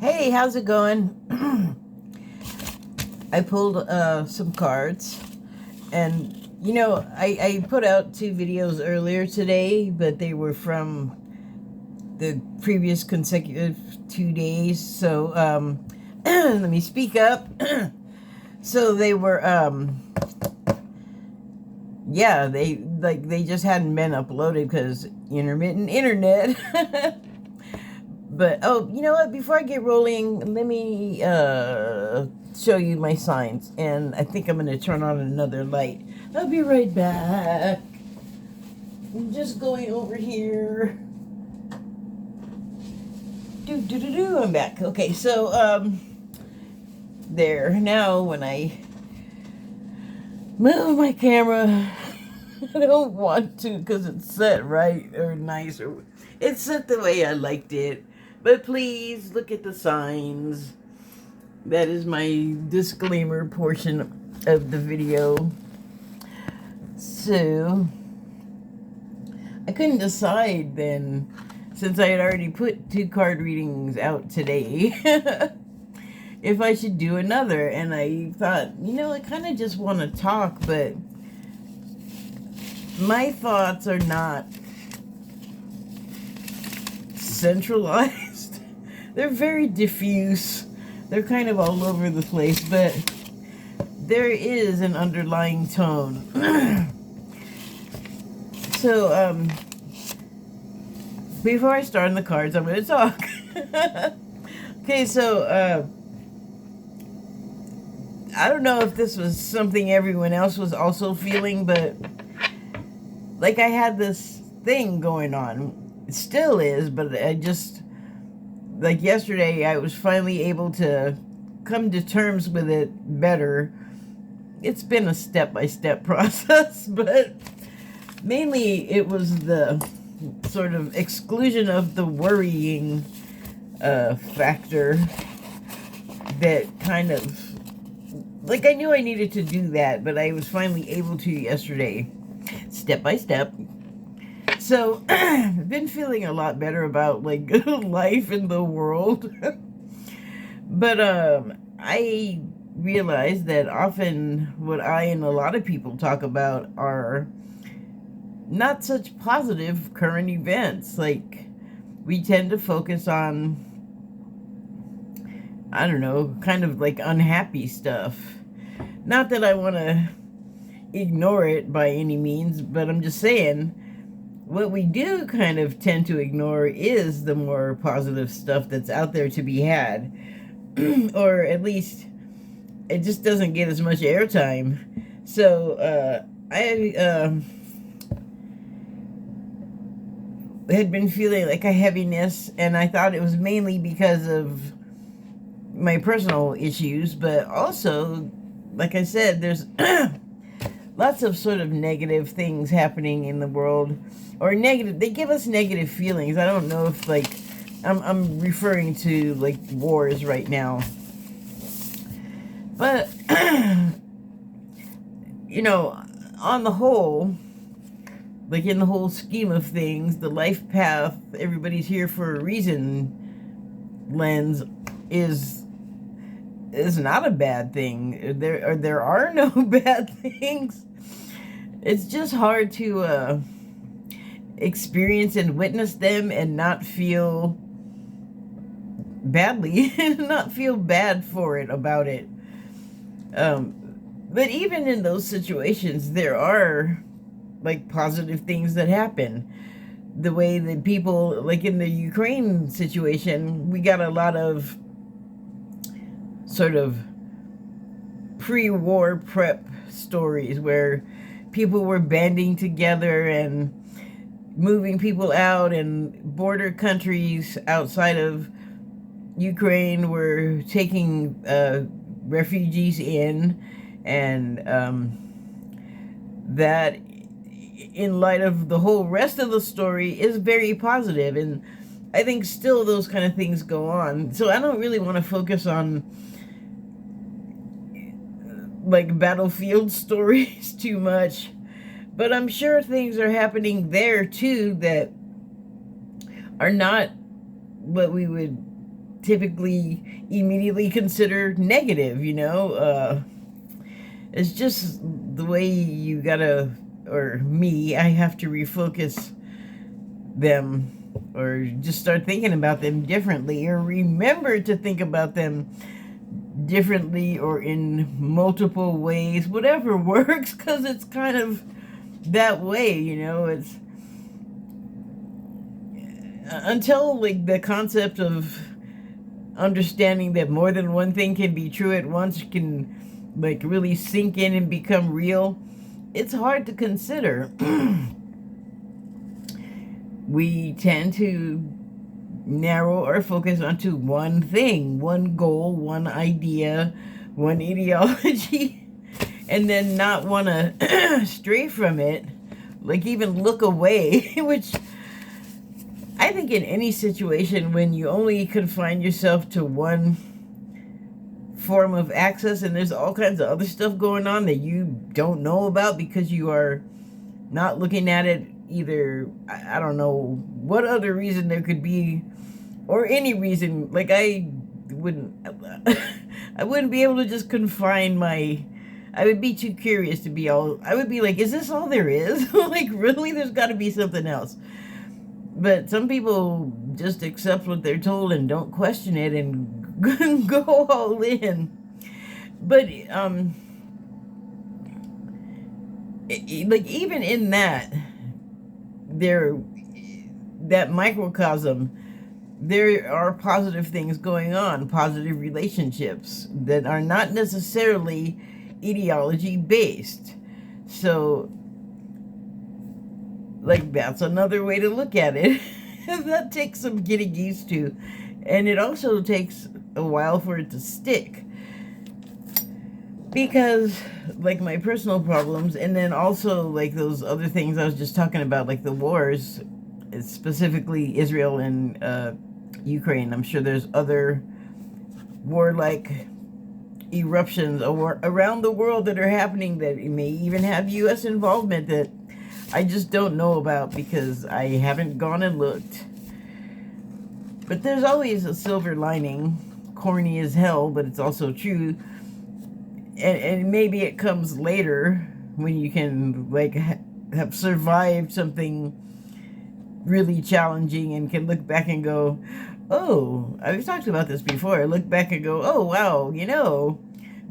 Hey, how's it going? I pulled some cards, and I put out 2 videos earlier today, but they were from the previous consecutive 2 days. So let me speak up. So they were yeah, they just hadn't been uploaded because intermittent internet. But, oh, you know what? Before I get rolling, let me show you my signs. And I think I'm going to turn on another light. I'll be right back. I'm just going over here. I'm back. Okay, so, there. Now, when I move my camera, I don't want to because it's set right or nice. Or it's set the way I liked it. But please look at the signs. That is my disclaimer portion of the video. So, I couldn't decide then, since I had already put 2 card readings out today, if I should do another. And I thought, I kind of just want to talk, but my thoughts are not centralized. They're very diffuse. They're kind of all over the place, but there is an underlying tone. So, before I start on the cards, I'm going to talk. Okay, so, I don't know if this was something everyone else was also feeling, but, like, I had this thing going on. It still is, but I just... like yesterday, I was finally able to come to terms with it better. It's been a step-by-step process, but mainly it was the sort of exclusion of the worrying factor that kind of... like, I knew I needed to do that, but I was finally able to yesterday, step-by-step. So, I've been feeling a lot better about, like, life in the world. But, I realized that often what I and a lot of people talk about are not such positive current events. Like, we tend to focus on, I don't know, kind of like unhappy stuff. Not that I want to ignore it by any means, but I'm just saying... what we do kind of tend to ignore is the more positive stuff that's out there to be had. Or at least it just doesn't get as much airtime. So, I had been feeling like a heaviness, and I thought it was mainly because of my personal issues, but also, like I said, there's lots of sort of negative things happening in the world. Or negative, they give us negative feelings. I don't know if, like, I'm referring to, like, wars right now. But, on the whole, like, in the whole scheme of things, the life path, everybody's here for a reason lens is not a bad thing. There are no bad things. It's just hard to, experience and witness them and not feel badly, not feel bad for it about it. But even in those situations, there are, like, positive things that happen. The way that people, like in the Ukraine situation, we got a lot of sort of pre-war prep stories where people were banding together and moving people out, and border countries outside of Ukraine were taking refugees in, and that, in light of the whole rest of the story, is very positive. And I think still those kind of things go on. So I don't really want to focus on, like, battlefield stories too much. But I'm sure things are happening there, too, that are not what we would typically immediately consider negative, you know? It's just the way you gotta, or me, I have to refocus them, or just start thinking about them differently, or remember to think about them differently or in multiple ways, whatever works, because it's kind of that way, you know. It's until like the concept of understanding that more than one thing can be true at once can like really sink in and become real, it's hard to consider. We tend to narrow our focus onto one thing, one goal, one idea, one ideology, and then not want to stray from it, like even look away, which I think in any situation when you only confine yourself to one form of access and there's all kinds of other stuff going on that you don't know about because you are not looking at it, either, I don't know what other reason there could be, or any reason, like I wouldn't be able to just confine I would be too curious to be all, I would be like, is this all there is? Like, really? There's got to be something else. But some people just accept what they're told and don't question it and go all in. But like even in that, that microcosm, there are positive things going on, positive relationships that are not necessarily ideology based. So like that's another way to look at it. That takes some getting used to, and it also takes a while for it to stick, because like my personal problems, and then also like those other things I was just talking about, like the wars, specifically Israel and Ukraine. I'm sure there's other warlike eruptions around the world that are happening that may even have U.S. involvement that I just don't know about because I haven't gone and looked. But there's always a silver lining. Corny as hell, but it's also true. And maybe it comes later when you can like have survived something really challenging and can look back and go, oh, I've talked about this before. I look back and go, oh, wow, you know,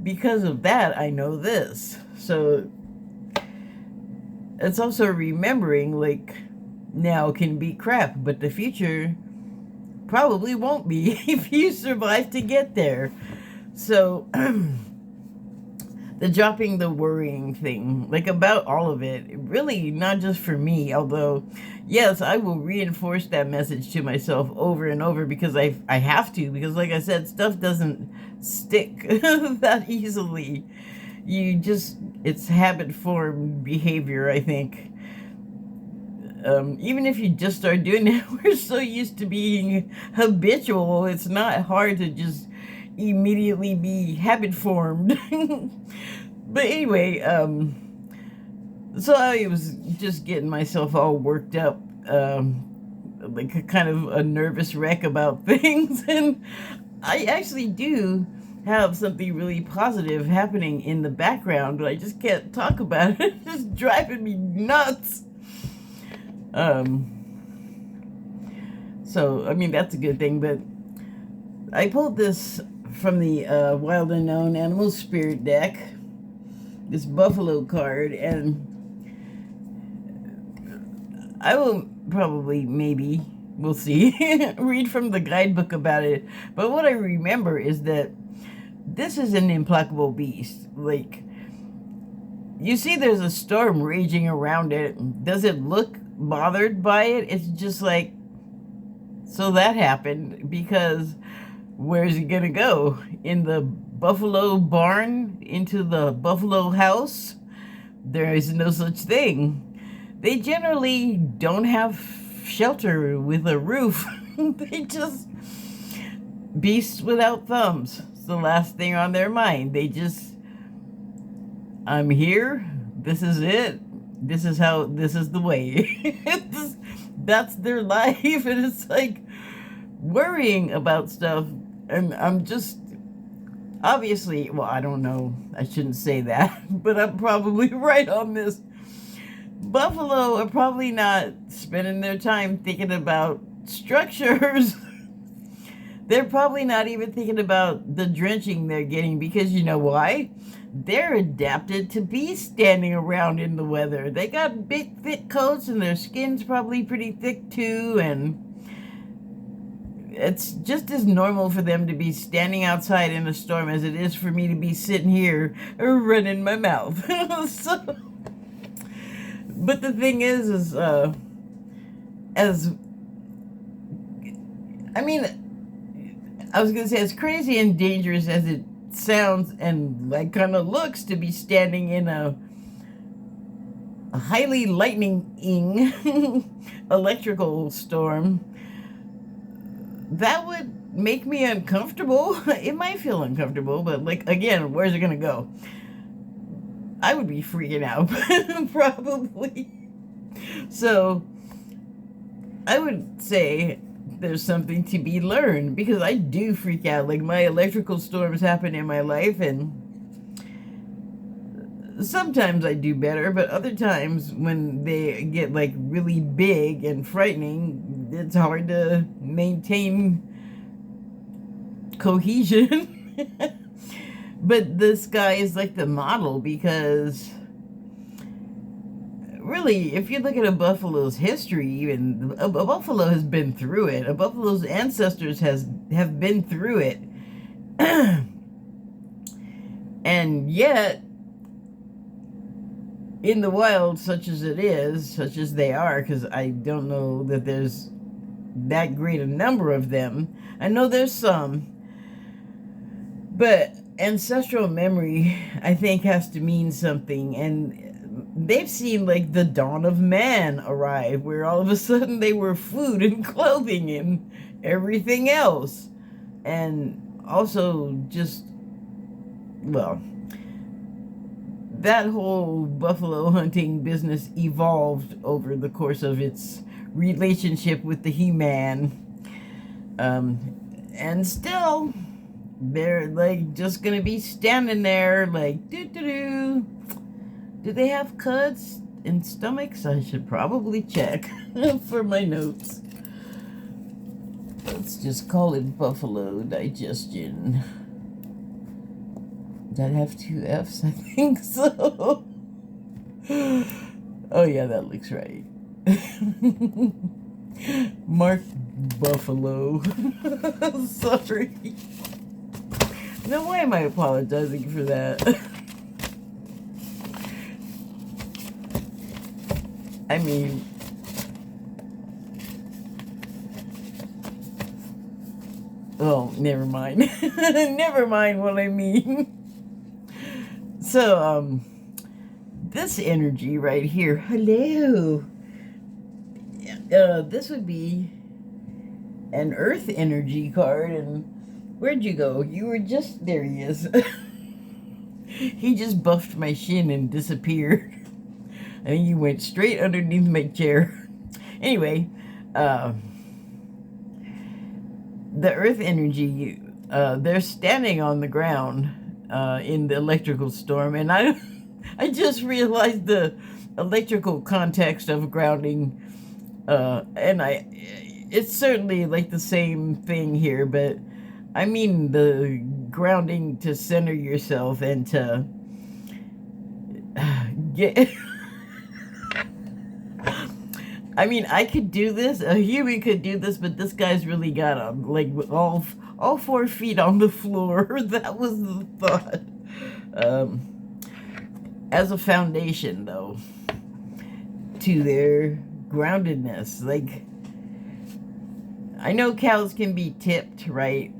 because of that, I know this. So it's also remembering, like, now can be crap, but the future probably won't be if you survive to get there. So the dropping the worrying thing, like about all of it, really not just for me, although yes, I will reinforce that message to myself over and over because I have to, because like I said, stuff doesn't stick that easily. It's habit formed behavior, I think. Even if you just start doing it, we're so used to being habitual, it's not hard to just immediately be habit formed. But anyway, so I was just getting myself all worked up, like a kind of a nervous wreck about things, and I actually do have something really positive happening in the background, but I just can't talk about it. It's just driving me nuts. So I mean that's a good thing, but I pulled this from the Wild Unknown Animal Spirit deck, this Buffalo card, and I will probably, maybe, we'll see, read from the guidebook about it. But what I remember is that this is an implacable beast. Like, you see there's a storm raging around it. Does it look bothered by it? It's just like, so that happened, because where's he gonna go? In the buffalo barn? Into the buffalo house? There is no such thing. They generally don't have shelter with a roof. They just, beasts without thumbs. It's the last thing on their mind. They just, I'm here. This is it. This is the way. That's their life. And it's like, worrying about stuff And I'm just obviously, well, I don't know, I shouldn't say that, but I'm probably right on this. Buffalo are probably not spending their time thinking about structures. They're probably not even thinking about the drenching they're getting, because you know why? They're adapted to be standing around in the weather. They got big, thick coats, and their skin's probably pretty thick too, and it's just as normal for them to be standing outside in a storm as it is for me to be sitting here running my mouth. So, but the thing is as I mean, I was gonna say, as crazy and dangerous as it sounds and like kind of looks to be standing in a highly lightning electrical storm, that would make me uncomfortable. It might feel uncomfortable, but like, again, where's it gonna go? I would be freaking out, probably. So I would say there's something to be learned, because I do freak out. Like, my electrical storms happen in my life, and sometimes I do better, but other times when they get like really big and frightening, it's hard to maintain cohesion. But this guy is like the model, because really, if you look at a buffalo's history, even a buffalo has been through it. A buffalo's ancestors have been through it. And yet, in the wild, such as it is, such as they are, because I don't know that there's that great a number of them. I know there's some, but ancestral memory, I think, has to mean something. And they've seen like the dawn of man arrive, where all of a sudden they were food and clothing and everything else. And also just, well, that whole buffalo hunting business evolved over the course of its relationship with the he-man. And still, they're like just gonna be standing there like, doo-doo-doo. Do they have cuts in stomachs? I should probably check for my notes. Let's just call it buffalo digestion. Does that have 2 F's? I think so. Oh yeah, that looks right. Mark Buffalo. Sorry. Now, why am I apologizing for that? I mean, oh, never mind. Never mind what I mean. So, this energy right here, hello. This would be an earth energy card, and where'd you go? You were just, there he is. He just buffed my shin and disappeared. I think you went straight underneath my chair. Anyway, the earth energy, they're standing on the ground in the electrical storm, and I just realized the electrical context of grounding, and it's certainly like the same thing here, but I mean the grounding to center yourself and to get. I mean, I could do this. A human could do this, but this guy's really got like all 4 feet on the floor. That was the thought. As a foundation, though, to their groundedness. Like, I know cows can be tipped, right?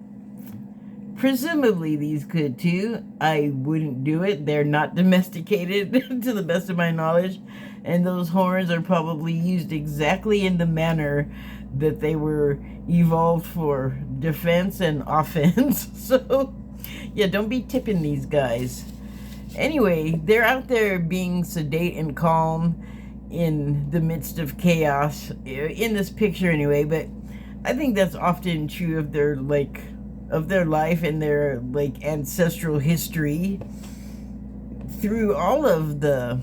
Presumably these could too. I wouldn't do it. They're not domesticated to the best of my knowledge. And those horns are probably used exactly in the manner that they were evolved for, defense and offense. So, yeah, don't be tipping these guys. Anyway, they're out there being sedate and calm in the midst of chaos, in this picture anyway, but I think that's often true of their, like, of their life and their like ancestral history through all of the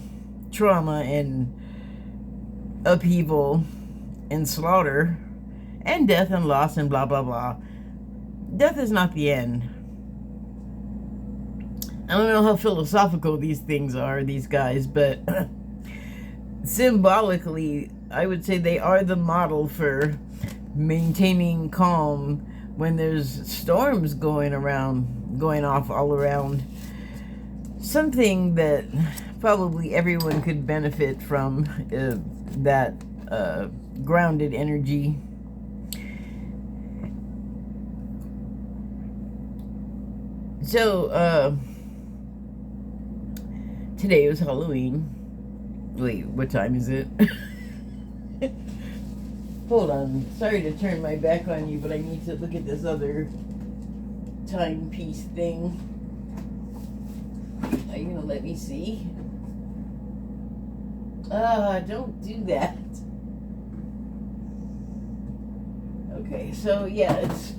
trauma and upheaval and slaughter and death and loss and blah blah blah. Death is not the end. I don't know how philosophical these things are, these guys, but symbolically, I would say they are the model for maintaining calm when there's storms going off all around. Something that probably everyone could benefit from, that grounded energy. So, today was Halloween. Wait, what time is it? Hold on. Sorry to turn my back on you, but I need to look at this other timepiece thing. Are you gonna let me see? Don't do that. Okay, so yeah, it's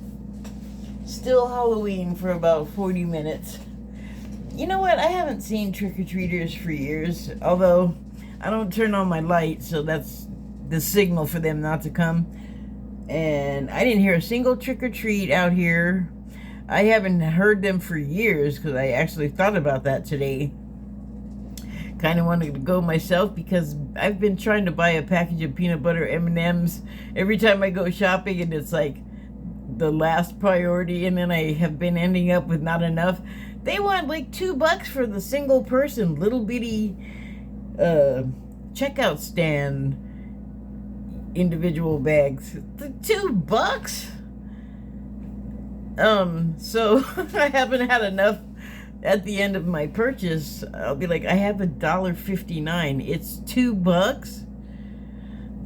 still Halloween for about 40 minutes. You know what? I haven't seen trick-or-treaters for years, although I don't turn on my light, so that's the signal for them not to come. And I didn't hear a single trick-or-treat out here. I haven't heard them for years, because I actually thought about that today. Kind of wanted to go myself, because I've been trying to buy a package of peanut butter M&Ms every time I go shopping, and it's like the last priority, and then I have been ending up with not enough. They want like $2 for the single person little bitty checkout stand individual bags. $2? So I haven't had enough at the end of my purchase. I'll be like, I have $1.59. It's $2.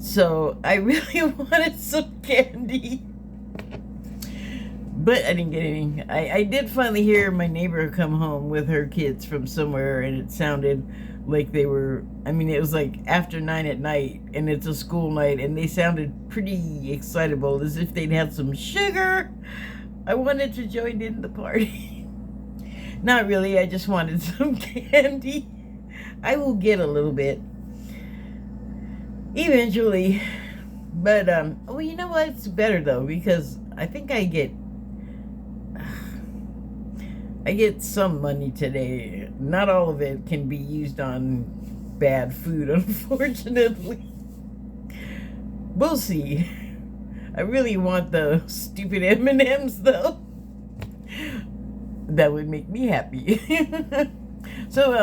So I really wanted some candy. But I didn't get any. I did finally hear my neighbor come home with her kids from somewhere, and it sounded like they were, I mean, it was like after 9 at night, and it's a school night, and they sounded pretty excitable, as if they'd had some sugar. I wanted to join in the party. Not really, I just wanted some candy. I will get a little bit eventually. But, well, you know what? It's better, though, because I think I get some money today. Not all of it can be used on bad food, unfortunately. We'll see. I really want the stupid M&Ms, though. That would make me happy. So,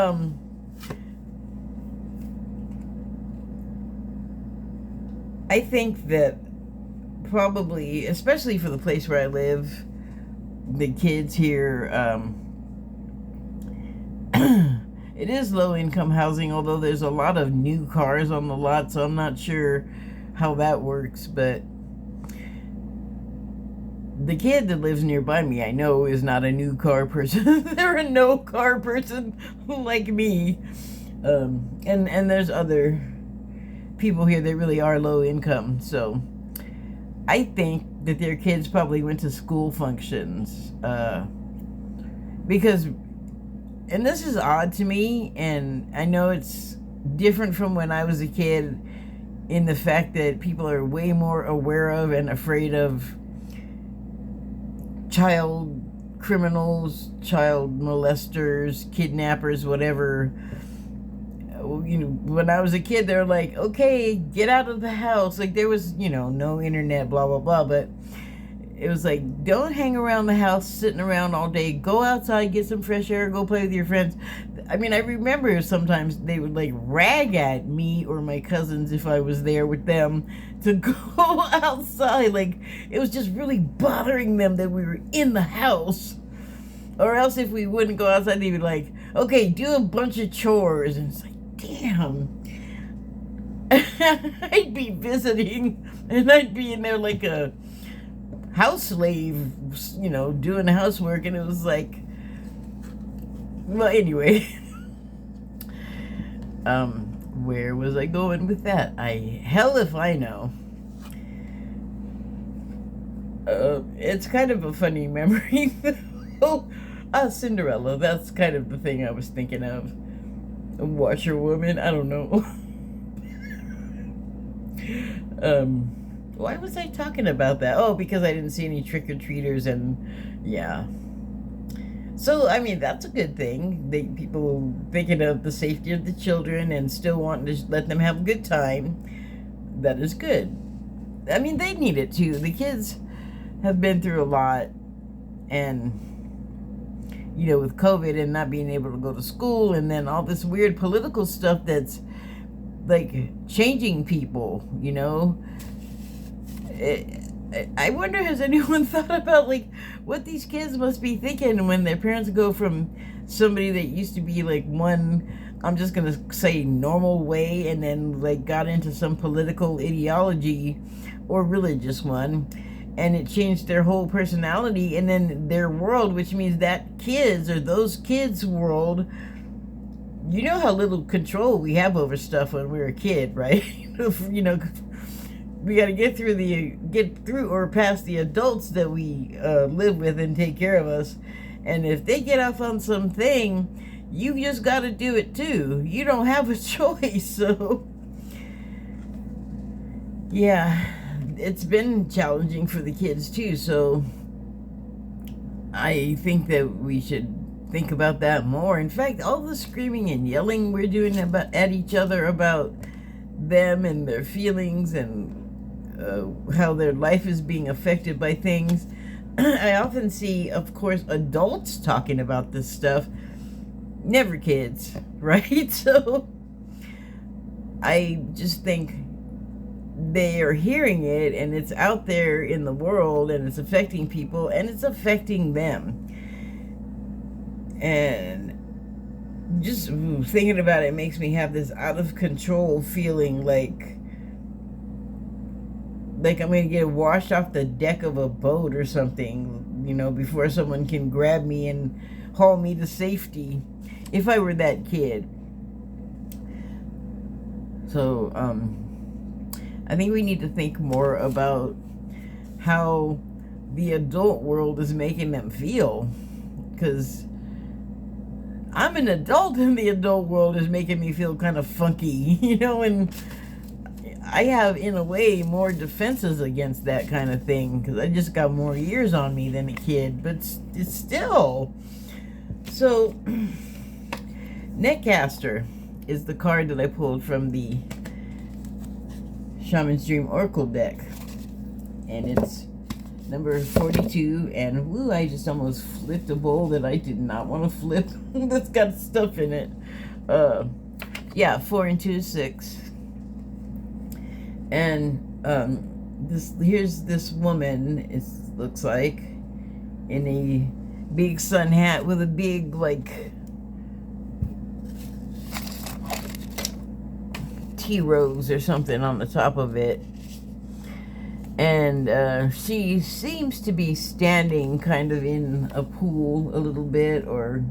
I think that probably, especially for the place where I live, the kids here, it is low-income housing, although there's a lot of new cars on the lot, so I'm not sure how that works. But the kid that lives nearby me, I know, is not a new car person. They're a no-car person like me. And there's other people here that really are low-income, so I think that their kids probably went to school functions, because, and this is odd to me, and I know it's different from when I was a kid, in the fact that people are way more aware of and afraid of child criminals, child molesters, kidnappers, whatever. You know, when I was a kid, they were like, okay, get out of the house. Like, there was, you know, no internet, blah, blah, blah. But it was like, don't hang around the house, sitting around all day. Go outside, get some fresh air, go play with your friends. I mean, I remember sometimes they would, like, rag at me or my cousins if I was there with them to go outside. Like, it was just really bothering them that we were in the house. Or else if we wouldn't go outside, they'd be like, okay, do a bunch of chores. And it's like, damn. I'd be visiting, and I'd be in there like a house slave, you know, doing housework, and it was like, well, anyway. Where was I going with that? Hell if I know. It's kind of a funny memory. Oh, Cinderella. That's kind of the thing I was thinking of. A washerwoman. I don't know. Why was I talking about that? Oh, because I didn't see any trick-or-treaters, and yeah. So, I mean, that's a good thing. People thinking of the safety of the children and still wanting to let them have a good time. That is good. I mean, they need it too. The kids have been through a lot, and with COVID and not being able to go to school, and then all this weird political stuff that's like changing people. I wonder, has anyone thought about like what these kids must be thinking when their parents go from somebody that used to be like one, I'm just gonna say, normal way, and then like got into some political ideology or religious one, and it changed their whole personality and then their world, which means that those kids' world. You know how little control we have over stuff when we're a kid, right? We got to get through or past the adults that we live with and take care of us. And if they get off on something, you just got to do it too. You don't have a choice. So, yeah, it's been challenging for the kids too. So, I think that we should think about that more. In fact, all the screaming and yelling we're doing at each other about them and their feelings and how their life is being affected by things. I often see, of course, adults talking about this stuff, never kids, right? So I just think they are hearing it, and it's out there in the world, and it's affecting people, and it's affecting them. And just thinking about it makes me have this out of control feeling, like I'm going to get washed off the deck of a boat or something, before someone can grab me and haul me to safety, if I were that kid. So, I think we need to think more about how the adult world is making them feel, because I'm an adult and the adult world is making me feel kind of funky, and I have, in a way, more defenses against that kind of thing because I just got more years on me than a kid, but it's still. So, Netcaster is the card that I pulled from the Shaman's Dream Oracle deck, and it's number 42, and woo, I just almost flipped a bowl that I did not want to flip. That's got stuff in it. 4 and 2 is 6. And here's this woman, it looks like, in a big sun hat with a big, like, tea rose or something on the top of it. And she seems to be standing kind of in a pool a little bit, or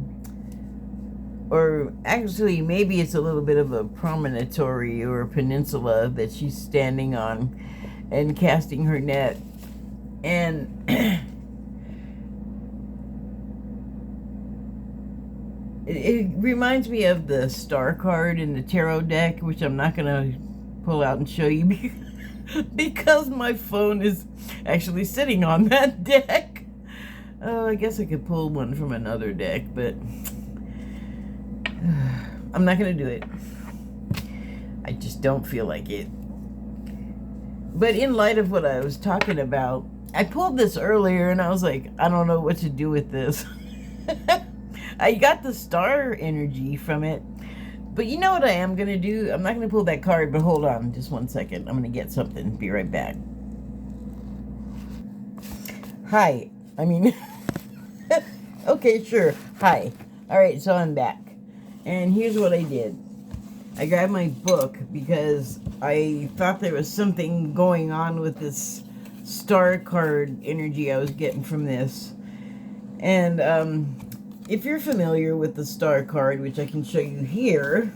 actually maybe it's a little bit of a promontory or a peninsula that she's standing on and casting her net. And it reminds me of the star card in the tarot deck, which I'm not going to pull out and show you because my phone is actually sitting on that deck. I guess I could pull one from another deck, but I'm not going to do it. I just don't feel like it. But in light of what I was talking about, I pulled this earlier and I was like, I don't know what to do with this. I got the star energy from it. But you know what I am going to do? I'm not going to pull that card, but hold on just one second. I'm going to get something. Be right back. Hi. Okay, sure. Hi. All right, so I'm back. And here's what I did. I grabbed my book because I thought there was something going on with this star card energy I was getting from this. And if you're familiar with the star card, which I can show you here,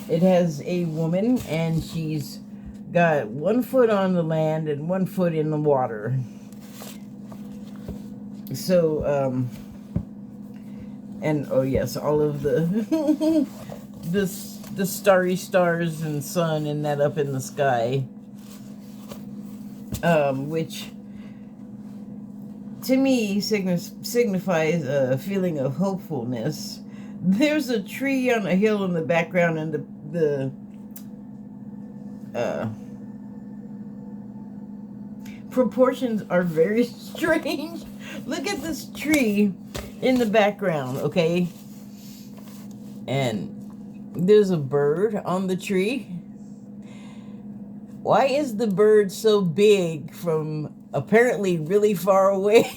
it has a woman and she's got 1 foot on the land and 1 foot in the water. So, and oh yes, all of the the starry stars and sun and that up in the sky, which to me signifies a feeling of hopefulness. There's a tree on a hill in the background, and the proportions are very strange. Look at this tree in the background, okay? And there's a bird on the tree. Why is the bird so big from apparently really far away?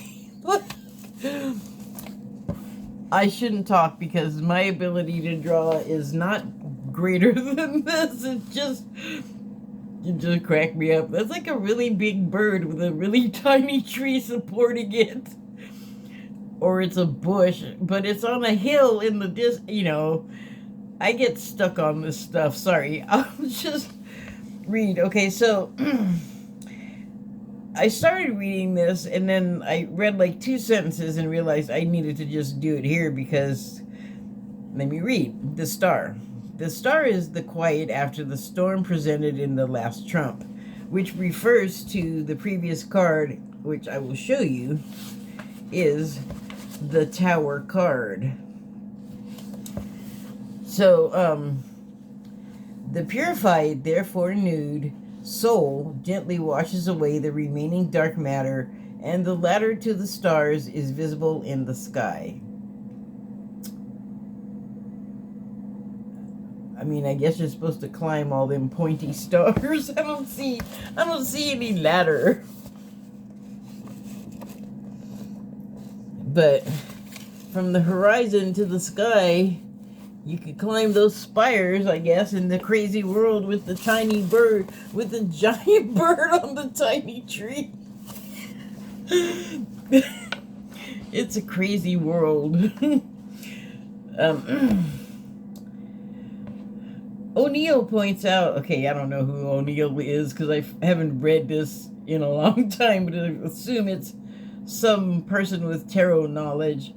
I shouldn't talk because my ability to draw is not greater than this. It just cracked me up. That's like a really big bird with a really tiny tree supporting it. Or it's a bush, but it's on a hill in the you know. I get stuck on this stuff. Sorry. I'll just read. Okay, so I started reading this, and then I read like 2 sentences and realized I needed to just do it here because, let me read. The star. The star is the quiet after the storm presented in the last trump, which refers to the previous card, which I will show you, is the Tower card. So, the purified, therefore nude, soul gently washes away the remaining dark matter, and the ladder to the stars is visible in the sky. I mean, I guess you're supposed to climb all them pointy stars. I don't see any ladder. But from the horizon to the sky, you could climb those spires, I guess, in the crazy world with the tiny bird, with the giant bird on the tiny tree. It's a crazy world. O'Neill points out, okay, I don't know who O'Neill is because I haven't read this in a long time, but I assume it's some person with tarot knowledge.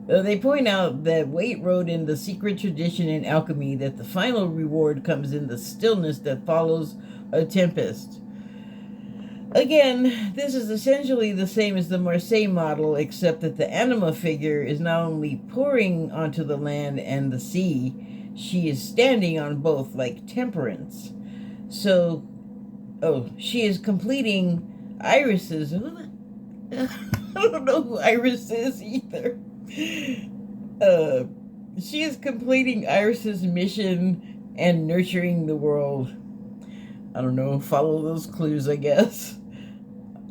They point out that Waite wrote in the secret tradition in alchemy that the final reward comes in the stillness that follows a tempest. Again, this is essentially the same as the Marseille model, except that the anima figure is not only pouring onto the land and the sea, she is standing on both, like Temperance. So, she is completing Iris's. I don't know who Iris is either. She is completing Iris's mission and nurturing the world. I don't know, follow those clues, I guess.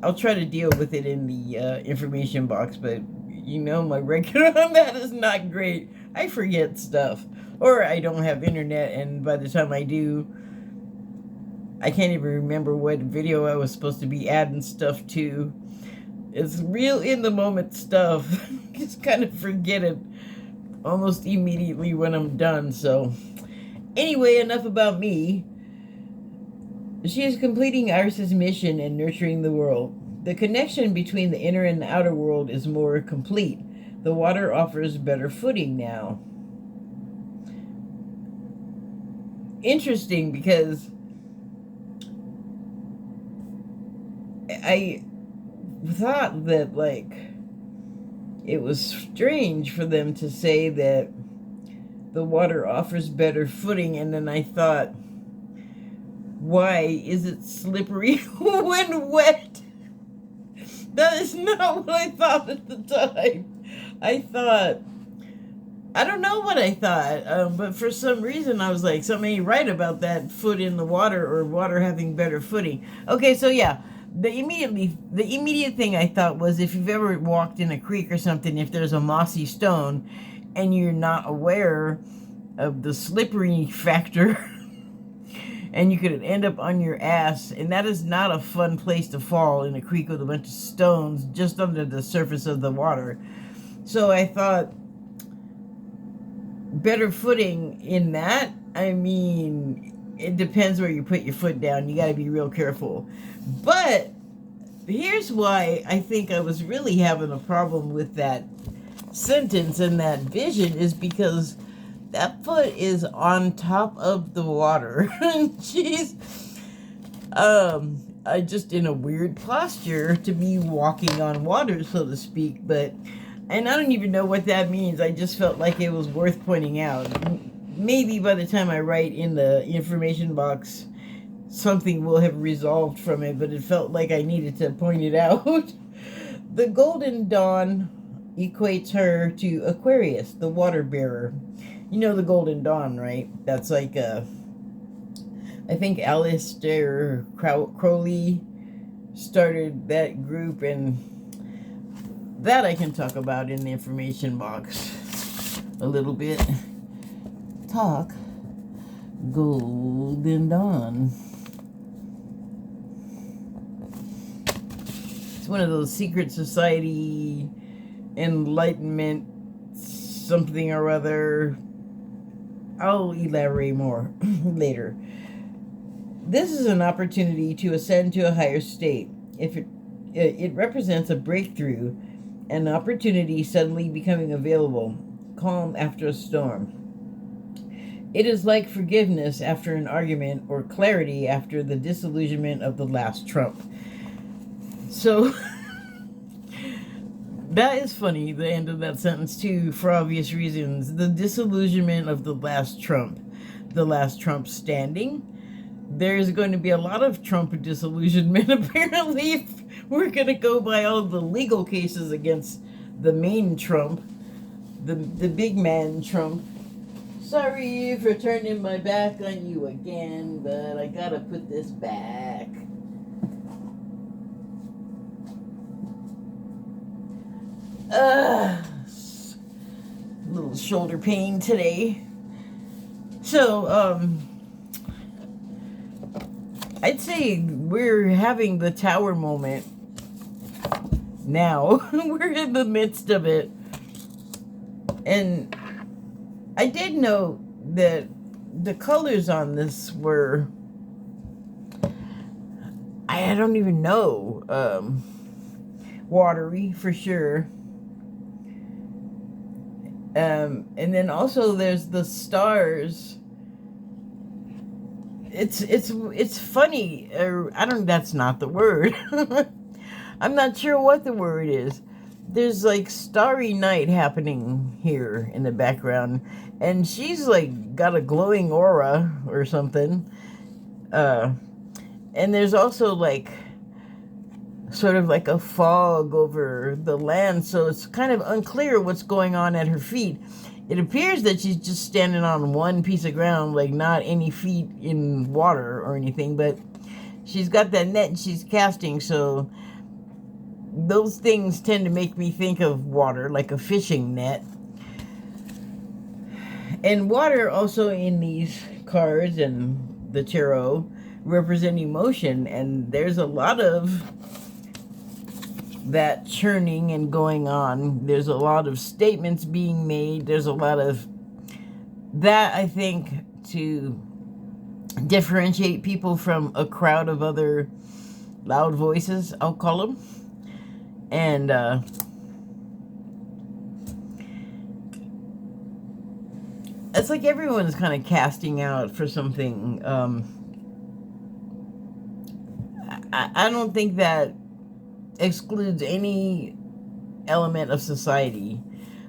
I'll try to deal with it in the information box, but you know my record on that is not great. I forget stuff, or I don't have internet, and by the time I do, I can't even remember what video I was supposed to be adding stuff to. It's real in the moment stuff. Just kind of forget it almost immediately when I'm done. So anyway, enough about me. She is completing Iris's mission and nurturing the world. The connection between the inner and the outer world is more complete. The water offers better footing now. Interesting, because I thought that, like, it was strange for them to say that the water offers better footing, and then I thought, why is it slippery when wet? That is not what I thought at the time. I don't know what I thought, but for some reason I was like, something ain't right about that foot in the water, or water having better footing. Okay, so yeah. The immediate thing I thought was, if you've ever walked in a creek or something, if there's a mossy stone and you're not aware of the slippery factor, and you could end up on your ass, and that is not a fun place to fall, in a creek with a bunch of stones just under the surface of the water. So I thought, better footing in that, I mean, it depends where you put your foot down. You got to be real careful. But here's why I think I was really having a problem with that sentence and that vision, is because that foot is on top of the water. She's just in a weird posture to be walking on water, so to speak. But, and I don't even know what that means. I just felt like it was worth pointing out. Maybe by the time I write in the information box, something will have resolved from it, but it felt like I needed to point it out. The Golden Dawn equates her to Aquarius, the water bearer. You know the Golden Dawn, right? That's like I think Aleister Crowley started that group, and that I can talk about in the information box a little bit. Talk Golden Dawn. It's one of those secret society, enlightenment, something or other. I'll elaborate more later. This is an opportunity to ascend to a higher state. If it represents a breakthrough, an opportunity suddenly becoming available, calm after a storm. It is like forgiveness after an argument, or clarity after the disillusionment of the last trump. So, that is funny, the end of that sentence too, for obvious reasons. The disillusionment of the last Trump standing. There's going to be a lot of Trump disillusionment, apparently, if we're going to go by all the legal cases against the main Trump, the big man Trump. Sorry for turning my back on you again, but I gotta put this back. Little shoulder pain today. So, I'd say we're having the tower moment now. We're in the midst of it. And I did note that the colors on this were, I don't even know, watery for sure. And then also there's the stars. It's funny. That's not the word. I'm not sure what the word is. There's like starry night happening here in the background, and she's like got a glowing aura or something. And there's also like sort of like a fog over the land, so it's kind of unclear what's going on at her feet. It appears that she's just standing on one piece of ground, like not any feet in water or anything, but she's got that net and she's casting, so those things tend to make me think of water, like a fishing net. And water also in these cards and the tarot represent emotion, and there's a lot of that churning and going on. There's a lot of statements being made. There's a lot of that, I think, to differentiate people from a crowd of other loud voices, I'll call them. And it's like everyone's kind of casting out for something. I don't think that excludes any element of society.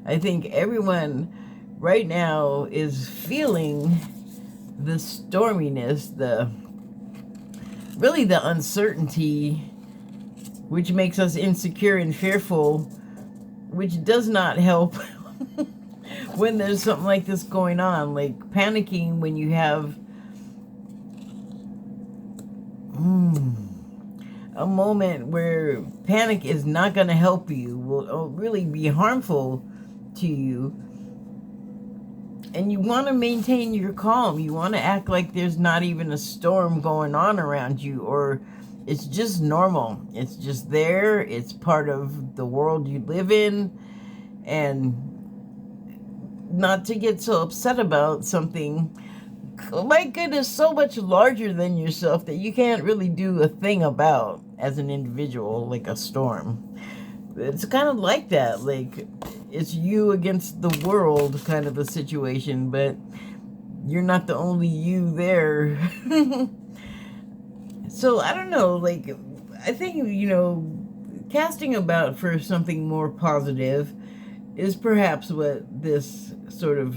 I think everyone right now is feeling the storminess, the uncertainty, which makes us insecure and fearful, which does not help when there's something like this going on, like panicking when you have a moment where panic is not going to help you, will really be harmful to you. And you want to maintain your calm. You want to act like there's not even a storm going on around you, or it's just normal. It's just there. It's part of the world you live in. And not to get so upset about something, oh my goodness, so much larger than yourself that you can't really do a thing about. as an individual, like a storm. It's kind of like that, like it's you against the world kind of a situation, but you're not the only you there. So I don't know, like I think, casting about for something more positive is perhaps what this sort of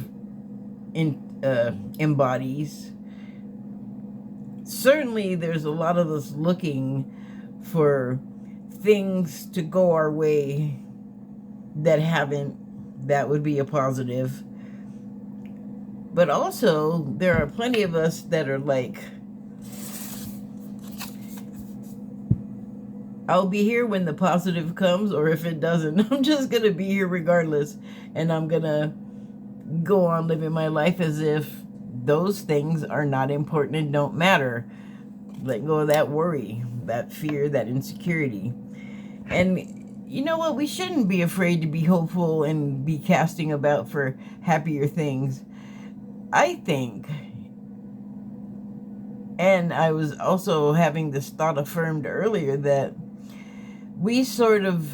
embodies. Certainly there's a lot of us looking for things to go our way that haven't. That would be a positive. But also there are plenty of us that are like, I'll be here when the positive comes, or if it doesn't, I'm just gonna be here regardless, and I'm gonna go on living my life as if those things are not important and don't matter. Let go of that worry, that fear, that insecurity. And you know what? We shouldn't be afraid to be hopeful and be casting about for happier things. I think, and I was also having this thought affirmed earlier, that we sort of,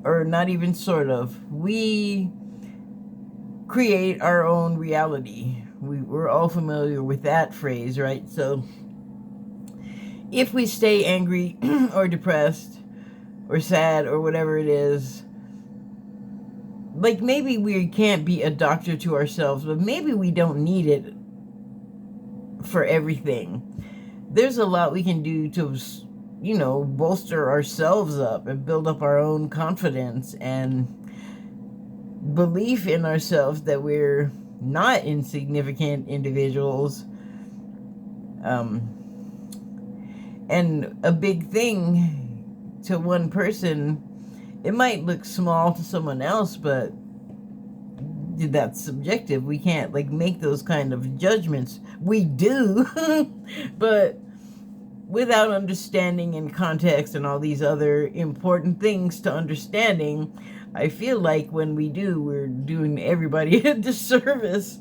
or not even sort of, we create our own reality. We're all familiar with that phrase, right? So if we stay angry or depressed or sad or whatever it is, like maybe we can't be a doctor to ourselves, but maybe we don't need it for everything. There's a lot we can do to, bolster ourselves up and build up our own confidence and belief in ourselves that we're not insignificant individuals. And a big thing to one person, it might look small to someone else, but that's subjective. We can't make those kind of judgments. We do, but without understanding and context and all these other important things to understanding, I feel like when we do, we're doing everybody a disservice.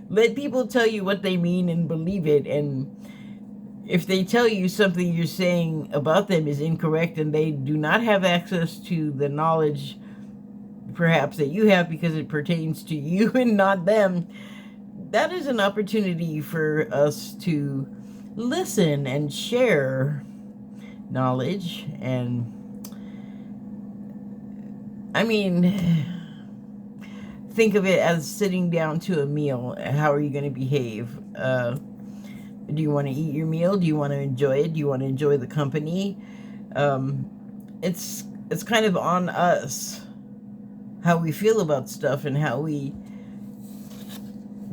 Let people tell you what they mean and believe it. And if they tell you something you're saying about them is incorrect and they do not have access to the knowledge perhaps that you have because it pertains to you and not them, that is an opportunity for us to listen and share knowledge. And I mean, think of it as sitting down to a meal. How are you going to behave? Do you want to eat your meal? Do you want to enjoy it? Do you want to enjoy the company? It's kind of on us how we feel about stuff and how we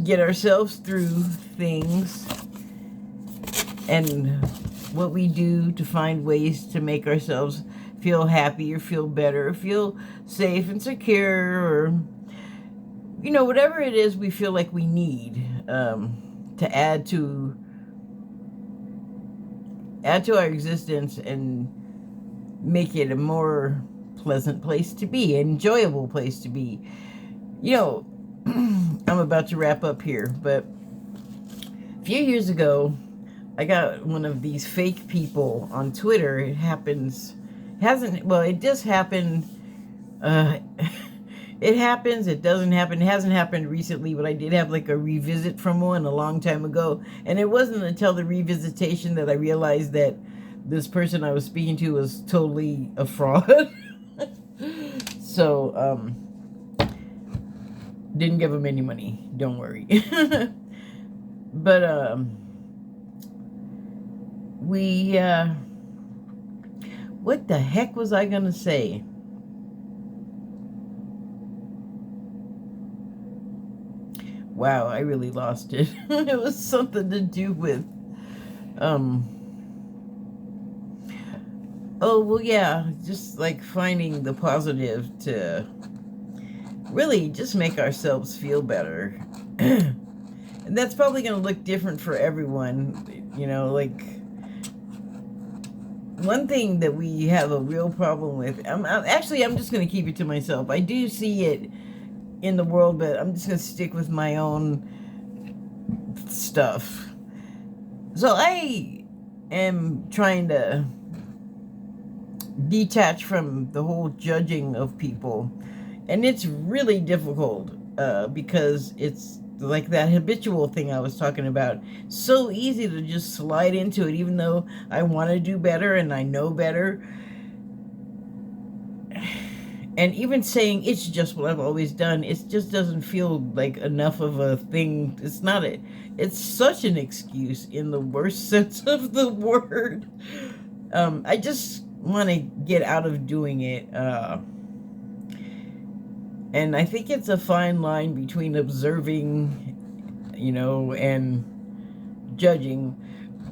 get ourselves through things, and what we do to find ways to make ourselves feel happy or feel better, feel safe and secure, or whatever it is we feel like we need to add to our existence and make it a more pleasant place to be, an enjoyable place to be. I'm about to wrap up here, but a few years ago, I got one of these fake people on Twitter. It just happened. It happens, it doesn't happen. It hasn't happened recently, but I did have a revisit from one a long time ago. And it wasn't until the revisitation that I realized that this person I was speaking to was totally a fraud. So, didn't give him any money. Don't worry. But, what the heck was I gonna say? Wow, I really lost it. It was something to do with, oh, well, yeah, just finding the positive to really just make ourselves feel better. And that's probably going to look different for everyone. One thing that we have a real problem with, I'm just going to keep it to myself. I do see it in the world, but I'm just going to stick with my own stuff. So I am trying to detach from the whole judging of people. And it's really difficult because it's like that habitual thing I was talking about. So easy to just slide into it, even though I want to do better and I know better. And even saying it's just what I've always done, it just doesn't feel like enough of a thing. It's not it. It's such an excuse in the worst sense of the word. I just want to get out of doing it. And I think it's a fine line between observing, and judging.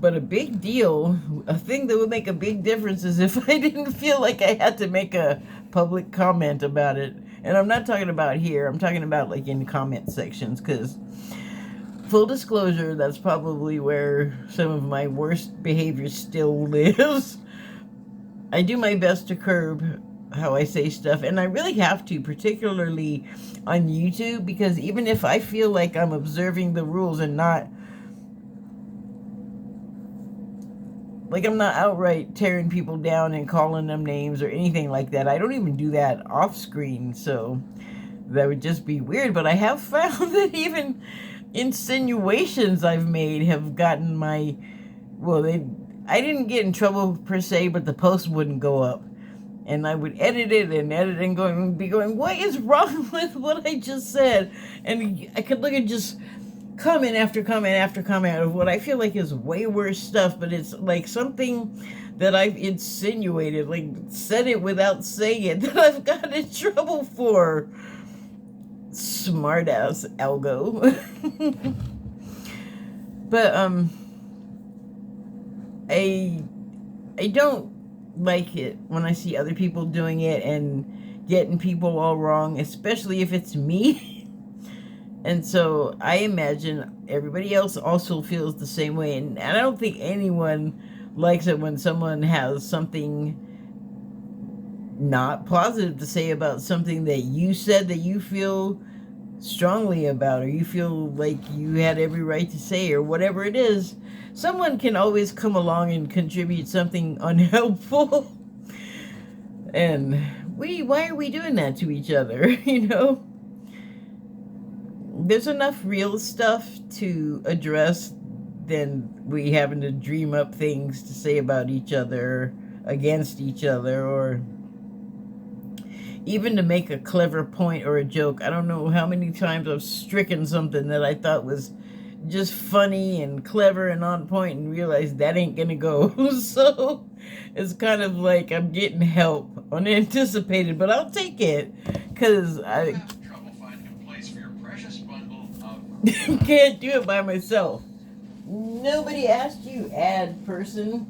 But a big deal, a thing that would make a big difference is if I didn't feel like I had to make a public comment about it. And I'm not talking about here, I'm talking about like in comment sections, because full disclosure, that's probably where some of my worst behavior still lives. I do my best to curb how I say stuff, and I really have to, particularly on YouTube, because even if I feel like I'm observing the rules and not, like, I'm not outright tearing people down and calling them names or anything like that. I don't even do that off screen, so that would just be weird. But I have found that even insinuations I've made have gotten my, I didn't get in trouble per se, but the post wouldn't go up. And I would edit it and be going, what is wrong with what I just said? And I could look at just comment after comment after comment of what I feel like is way worse stuff, but it's like something that I've insinuated, like said it without saying it, that I've gotten in trouble for. Smart-ass algo. But I don't like it when I see other people doing it and getting people all wrong, especially if it's me. And so I imagine everybody else also feels the same way. And I don't think anyone likes it when someone has something not positive to say about something that you said that you feel strongly about, or you feel like you had every right to say, or whatever it is. Someone can always come along and contribute something unhelpful. And why are we doing that to each other? There's enough real stuff to address than we having to dream up things to say about each other, against each other, or even to make a clever point or a joke. I don't know how many times I've stricken something that I thought was just funny and clever and on point and realized that ain't gonna go. So it's kind of like I'm getting help unanticipated, but I'll take it, because I can't do it by myself. Nobody asked you, ad person.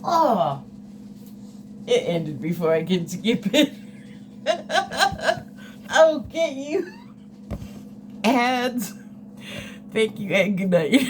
Oh, it ended before I could skip it. I'll get you. Ads. Thank you and good night.